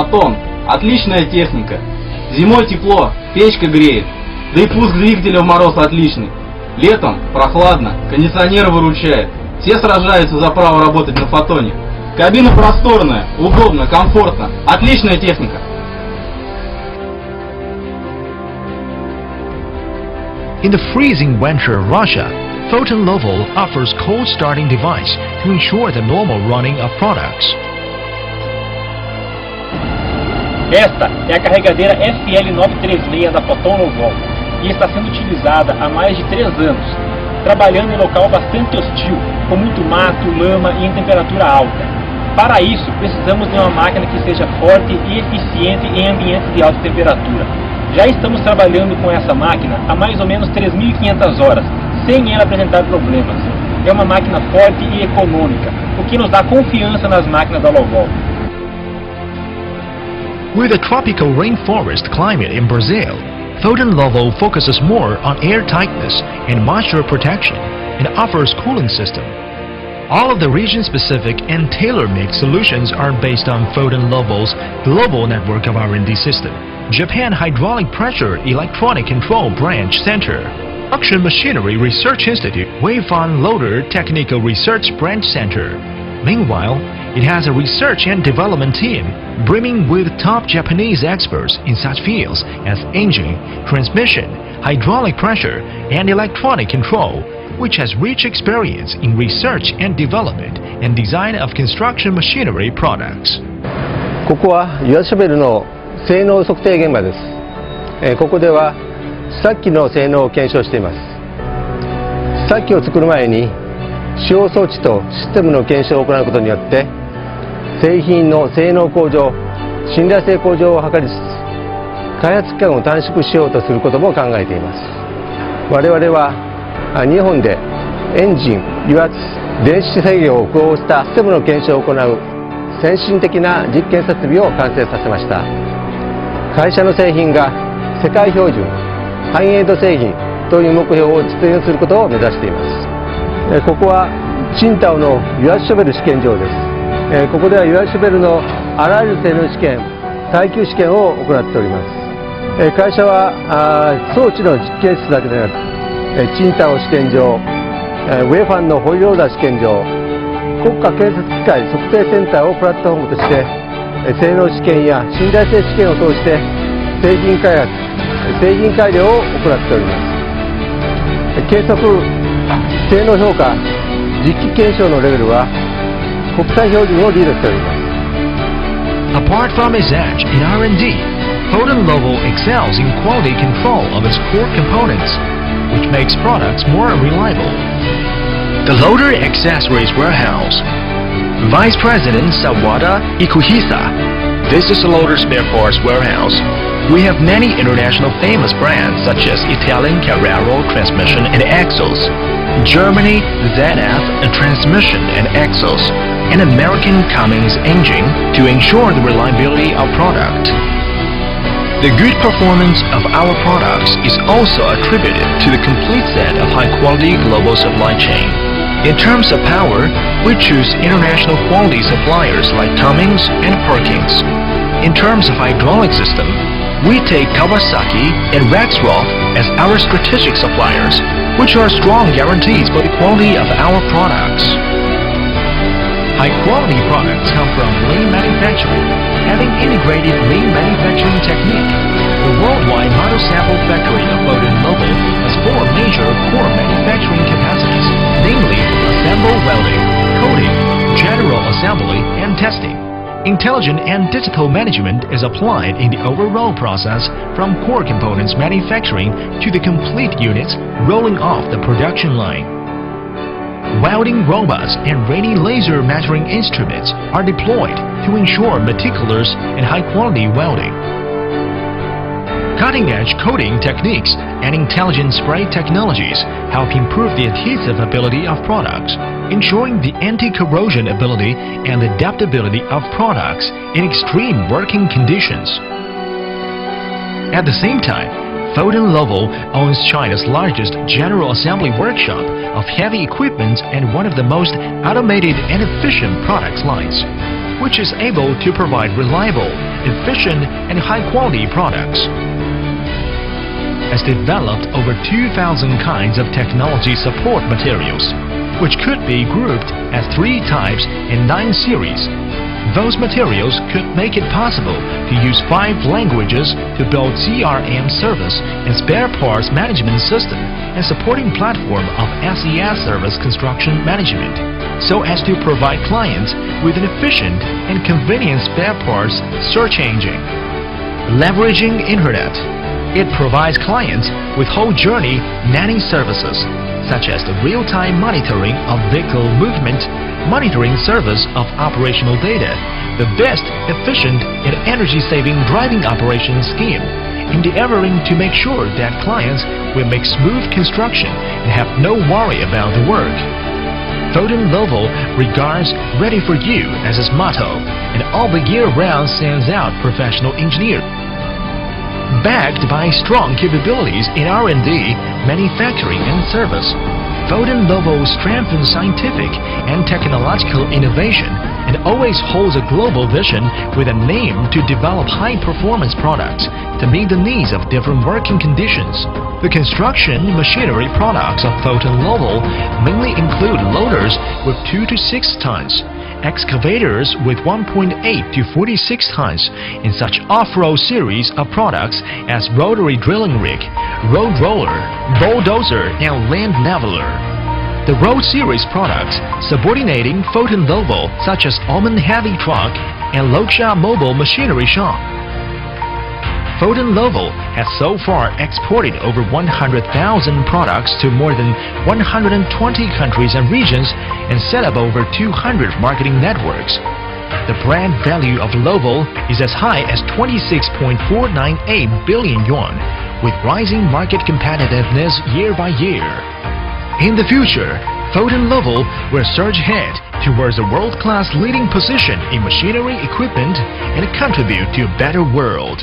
FOTON – отличная техника. Зимой тепло, печка греет, да и пуск двигателя в мороз отличный. Летом прохладно, кондиционер выручает. Все сражаются за право работать на фотоне. Кабина просторная, удобно, комфортно. Отличная техника. In the freezing winter of Russia, FOTON LOVOL offers cold starting device to ensure the normal running of products. Esta é a carregadeira FL936 da FOTON LOVOL e está sendo utilizada há mais de 3 anos, trabalhando em local bastante hostil, com muito mato, lama e em temperatura alta. Para isso, precisamos de uma máquina que seja forte e eficiente em ambientes de alta temperatura. Já estamos trabalhando com essa máquina há mais ou menos 3.500 horas, sem ela apresentar problemas. É uma máquina forte e econômica, o que nos dá confiança nas máquinas da Lovol. With a tropical rainforest climate in Brazil, FOTON LOVOL focuses more on air tightness and moisture protection and offers cooling system. All of the region-specific and tailor-made solutions are based on FOTON LOVOL's global network of R&D system. Japan Hydraulic Pressure Electronic Control Branch Center, Construction Machinery Research Institute, FOTON Loader Technical Research Branch Center. Meanwhile, it has a research and development team brimming with top Japanese experts in such fields as engine, transmission, hydraulic pressure, and electronic control, which has rich experience in research and development and design of construction machinery products. ここは油圧シャベルの性能測定現場です。ここでは試作機の性能を検証しています。試作機を作る前に使用装置とシステムの検証を行うことによって製品の性能向上、信頼性向上を図りつつ開発期間を短縮しようとすることも考えています。我々は日本でエンジン、油圧、電子制御を複合したシステムの検証を行う先進的な実験設備を完成させました。会社の製品が世界標準、ハイエンド製品という目標を実現することを目指しています。ここは青島の油圧シャベル試験場です。ここでは油圧シャベルのあらゆる性能試験、耐久試験を行っております。会社は装置の実験室だけでなく、青島試験場、FOTONのホイールローダー試験場、国家建設機械測定センターをプラットフォームとして性能試験や信頼性試験を通して製品開発、製品改良を行っております。計測、性能評価、実機検証のレベルは国際標準をリードしております。Apart from its edge in R&D, FOTON LOVOL excels in quality control of its core components, which makes products more reliable. The Loader Accessories Warehouse. Vice President Sawada Ikuhisa. This is a loader spare parts warehouse. We have many international famous brands such as Italian Carraro transmission and axles, Germany ZF transmission and axles, and American Cummins engine to ensure the reliability of product. The good performance of our products is also attributed to the complete set of high-quality global supply chain. In terms of power, we choose international quality suppliers like Cummins and Perkins. In terms of hydraulic system, we take Kawasaki and Rexroth as our strategic suppliers, which are strong guarantees for the quality of our products. High-quality products come from lean manufacturing. Having integrated lean manufacturing technique, the worldwide model sample factory of FOTON LOVOL has 4 major core manufacturing capacities, namely assemble welding, coating, general assembly, and testing. Intelligent and digital management is applied in the overall process from core components manufacturing to the complete units rolling off the production line. Welding robots and rainy laser measuring instruments are deployed to ensure meticulous and high-quality welding. Cutting-edge coating techniques and intelligent spray technologies help improve the adhesive ability of products, ensuring the anti-corrosion ability and adaptability of products in extreme working conditions. At the same time, FOTON LOVOL owns China's largest general assembly workshop of heavy equipment and one of the most automated and efficient product lines, which is able to provide reliable, efficient, and high-quality products. Has developed over 2,000 kinds of technology support materials, which could be grouped as 3 types and 9 series. Those materials could make it possible to use 5 languages to build CRM service and spare parts management system and supporting platform of SES service construction management, so as to provide clients with an efficient and convenient spare parts search engine. Leveraging Internet, it provides clients with whole journey manning services, such as the real-time monitoring of vehicle movement, monitoring service of operational data, the best, efficient, and energy-saving driving operation scheme, endeavoring to make sure that clients will make smooth construction and have no worry about the work. FOTON LOVOL regards "Ready for You" as its motto, and all the year-round sends out professional engineers. Backed by strong capabilities in R&D, manufacturing, and service, FOTON LOVOL strengthens scientific and technological innovation and always holds a global vision with an aim to develop high-performance products to meet the needs of different working conditions. The construction machinery products of FOTON LOVOL mainly include loaders with 2 to 6 tons, excavators with 1.8 to 46 tons, and such off-road series of products as rotary drilling rig, road roller, bulldozer, and land leveler. The road series products subordinating FOTON LOVOL, such as Oman Heavy Truck and Loksha Mobile Machinery Shop. FOTON LOVOL has so far exported over 100,000 products to more than 120 countries and regions and set up over 200 marketing networks. The brand value of LOVOL is as high as 26.498 billion yuan, with rising market competitiveness year by year. In the future, FOTON LOVOL will surge ahead towards a world-class leading position in machinery equipment and contribute to a better world.